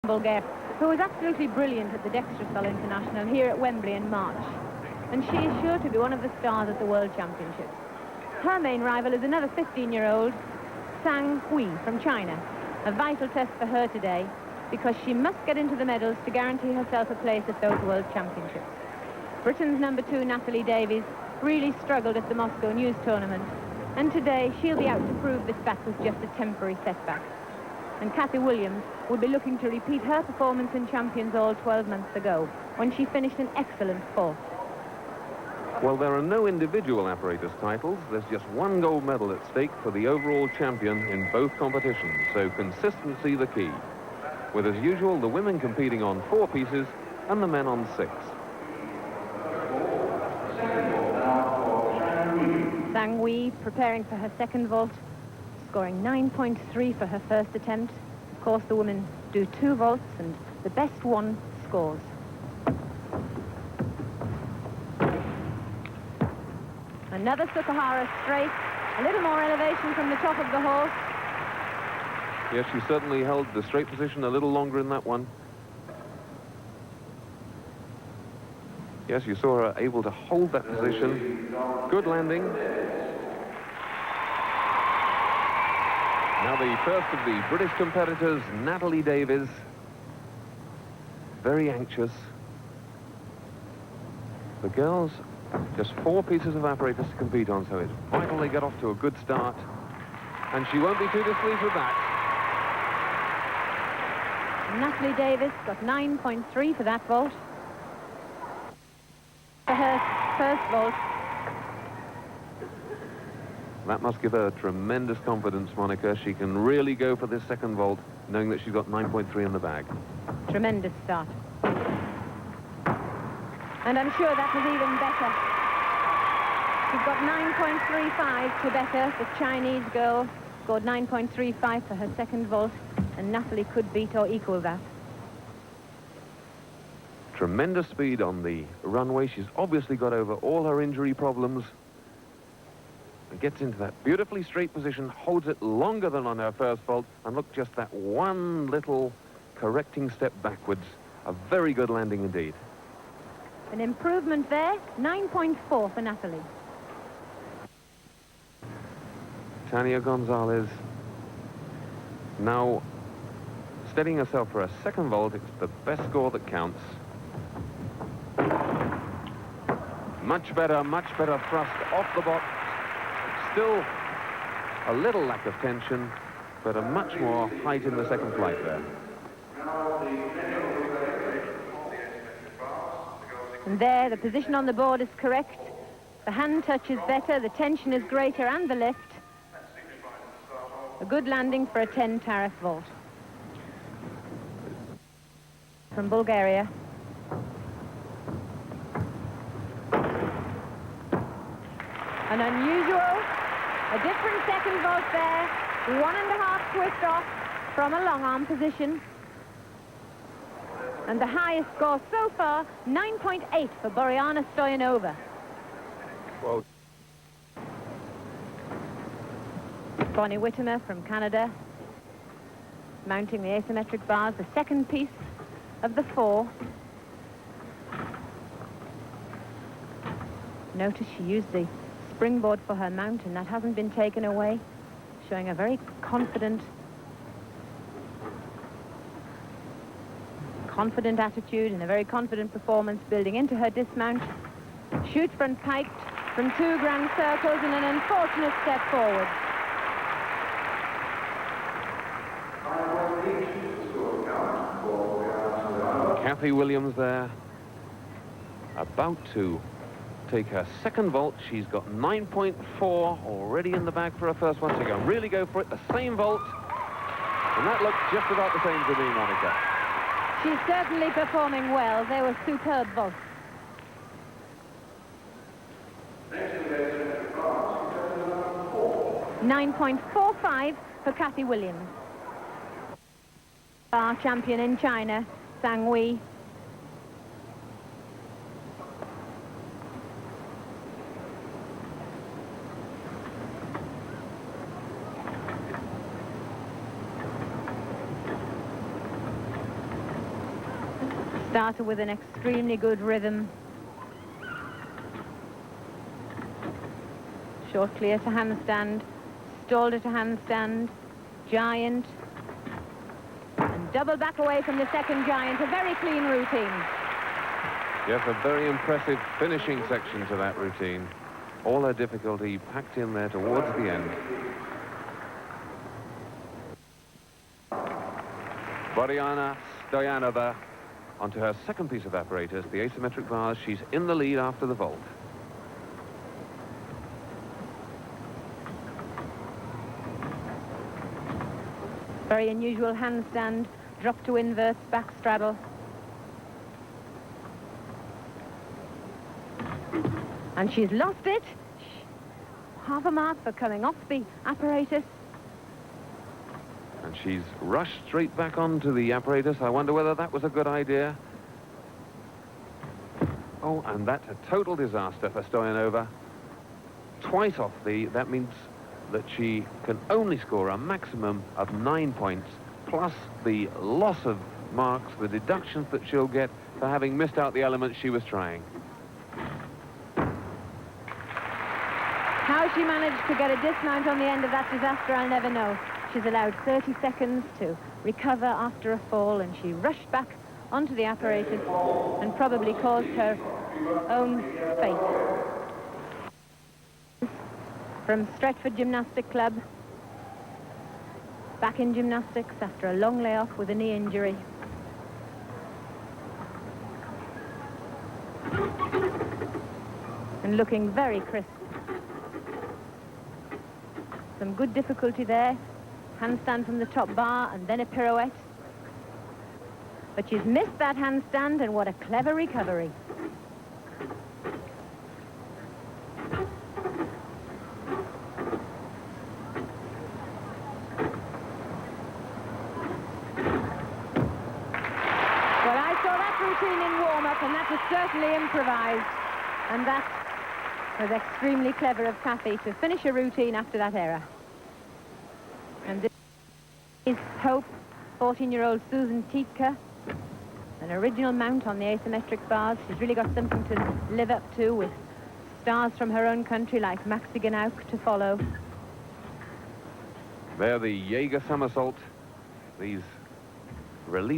Bulgaria, who was absolutely brilliant at the Disastrous International here at Wembley in March. And she is sure to be one of the stars at the World Championships. Her main rival is another 15-year-old, Zhang Hui from China. A vital test for her today, because she must get into the medals to guarantee herself a place at those World Championships. Britain's number 2, Natalie Davis, really struggled at the Moscow News Tournament, and today she'll be out to prove this back was just a temporary setback. And Cathy Williams will be looking to repeat her performance in Champions All 12 months ago, when she finished an excellent 4th. Well, there are no individual apparatus titles. There's just one gold medal at stake for the overall champion in both competitions, so consistency the key. With, as usual, the women competing on 4 pieces and the men on 6. Zhang Hui preparing for her second vault, scoring 9.3 for her first attempt. Of course, the women do 2 vaults, and the best one scores. Another Sukahara straight, a little more elevation from the top of the horse. Yes, she certainly held the straight position a little longer in that one. Yes, you saw her able to hold that position. Good landing. Now the first of the British competitors, Natalie Davis. Very anxious. The girls, just 4 pieces of apparatus to compete on, so it's vital they get off to a good start. And she won't be too displeased with that. Natalie Davis got 9.3 for that vault. For her first vault. That must give her tremendous confidence, Monica. She can really go for this second vault, knowing that she's got 9.3 in the bag. Tremendous start. And I'm sure that was even better. She's got 9.35 to better. The Chinese girl scored 9.35 for her second vault, and Natalie could beat or equal that. Tremendous speed on the runway. She's obviously got over all her injury problems. And gets into that beautifully straight position, holds it longer than on her first vault, and look, just that one little correcting step backwards. A very good landing indeed. An improvement there, 9.4 for Natalie. Tania Gonzalez now steadying herself for a second vault. It's the best score that counts. Much better thrust off the box. Still a little lack of tension, but a much more height in the second flight there. And there, the position on the board is correct. The hand touch is better, the tension is greater, and the lift. A good landing for a 10 tariff vault. From Bulgaria. An unusual, a different second vault there. 1.5 twist off from a long arm position. And the highest score so far, 9.8 for Boriana Stoyanova. Well, Bonnie Wittmeier from Canada, mounting the asymmetric bars, the second piece of the 4. Notice she used the springboard for her mount, and that hasn't been taken away, showing a very confident attitude and a very confident performance building into her dismount. Shoots front piked from 2 grand circles and an unfortunate step forward. Cathy Williams there, about to take her second vault. She's got 9.4 already in the bag for her first one. So go really go for it, the same vault. And that looks just about the same to me, Monica. She's certainly performing well. They were superb vaults. $9.45 for Cathy Williams. Our champion in China, Zhang Hui. Started with an extremely good rhythm. Short clear to handstand, stalled it to handstand, giant, and double back away from the second giant. A very clean routine. Yes, a very impressive finishing section to that routine. All her difficulty packed in there towards the end. Boriana Stoyanova onto her second piece of apparatus, the asymmetric bars. She's in the lead after the vault. Very unusual handstand, drop to inverts, back straddle. And she's lost it. Half a mark for coming off the apparatus. And she's rushed straight back onto the apparatus. I wonder whether that was a good idea. Oh, and that's a total disaster for Stoyanova. Twice off that means that she can only score a maximum of 9 points, plus the loss of marks, the deductions that she'll get for having missed out the elements she was trying. How she managed to get a dismount on the end of that disaster, I'll never know. She's allowed 30 seconds to recover after a fall, and she rushed back onto the apparatus and probably caused her own fate. From Stretford Gymnastic Club, back in gymnastics after a long layoff with a knee injury. And looking very crisp. Some good difficulty there. Handstand from the top bar and then a pirouette. But she's missed that handstand, and what a clever recovery. Routine in warm-up, and that was certainly improvised, and that was extremely clever of Kathy to finish a routine after that error. And this is Hope, 14-year-old Susen Tiedke, an original mount on the asymmetric bars. She's really got something to live up to, with stars from her own country like Maxi Ganauk to follow. There, the Jaeger somersault, these release